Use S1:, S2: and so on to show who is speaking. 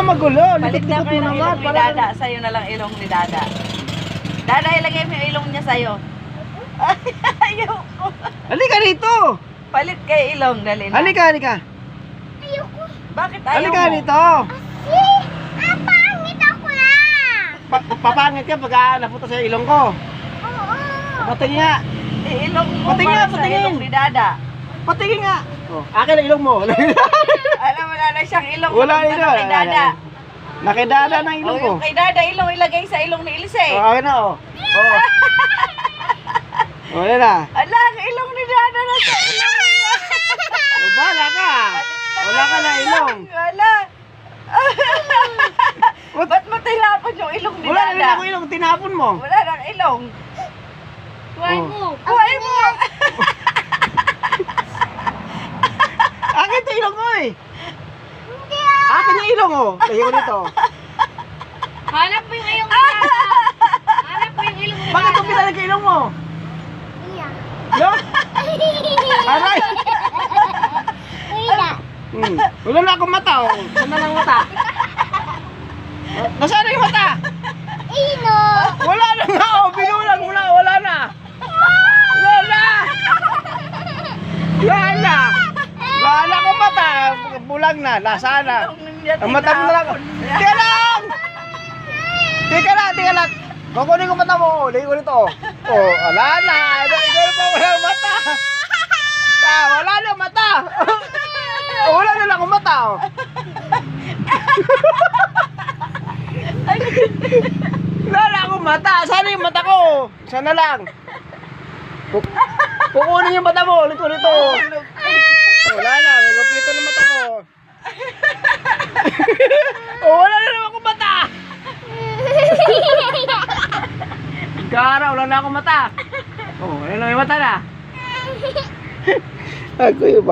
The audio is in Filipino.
S1: magulo.
S2: Palit na
S1: Likot-likot
S2: kayo
S1: mo
S2: ng
S1: naman.
S2: ilong ni Dada. Sa'yo na lang ilong ni Dada. Dada, ilagay mo yung ilong niya sa'yo. Ayaw ko.
S1: Halika rito.
S2: Palit kayo ilong, dali na.
S1: Halika, halika.
S3: Ayoko.
S2: Bakit ayaw
S1: Halika
S2: mo?
S1: rito.
S3: Pangit ako na.
S1: Papangit ka pag napunta sa ilong ko.
S3: Oo.
S1: Patingin nga.
S2: Ilong mo
S1: Patingin
S2: para
S1: nga,
S2: sa
S1: patingin.
S2: ilong ni Dada.
S1: Patingin nga. Oh, akin ang ilong mo.
S2: Alam mo na siyang ilong.
S1: Wala
S2: na
S1: ilong.
S2: kay Dada.
S1: Nakidada ng ilong
S2: Oh,
S1: ko.
S2: yung kay Dada, ilong ilagay sa ilong ni Ilse.
S1: Oh, akin na oh. Oh. Oh, yan na.
S2: Ala, ang ilong ni Dada na sa ilong niya.
S1: Oh, bahala ka. Wala ka na ilong.
S2: Wala. Ba't mo tinapon yung ilong ni
S1: Wala na rin
S2: Dada?
S1: ako ilong. Tinapon mo.
S2: Wala nang ilong.
S3: Kuhain
S1: Oh.
S3: mo.
S2: Kuhain mo.
S1: Akin ito ilong mo eh.
S3: Hindi ah.
S1: Akin yung ilong oh. Lagyan ko dito.
S3: Hanap mo yung ilong ni Dada. Hanap mo yung ilong ni
S1: Bakit ito pinalagay ilong mo?
S3: Iya.
S1: Yo? Aray!
S3: Iya.
S1: Wala na akong mata oh. Saan na lang mata? Nasaan na yung mata?
S3: Ino.
S1: Wala na nga oh. Binulang mo na. Wala na. Wala! Wala na! Wala akong mata. Bulang na. Nasa na. Ang mata mo na lang. Teka lang! Teka lang, teka lang. Kukunin ko mata mo. Lagyan ko nito. Oh, wala na. Ikaw pa wala ang mata. Wala na ang mata. Wala na lang akong mata. Oh. Wala na akong mata. Saan yung mata ko? Sana lang. Kukunin yung mata mo. Ulit ulit. Wala na. May kompleto ng mata ko. Wala na naman akong mata. Gara, wala na akong mata. Oh, ayun na yung mata na. Ako yung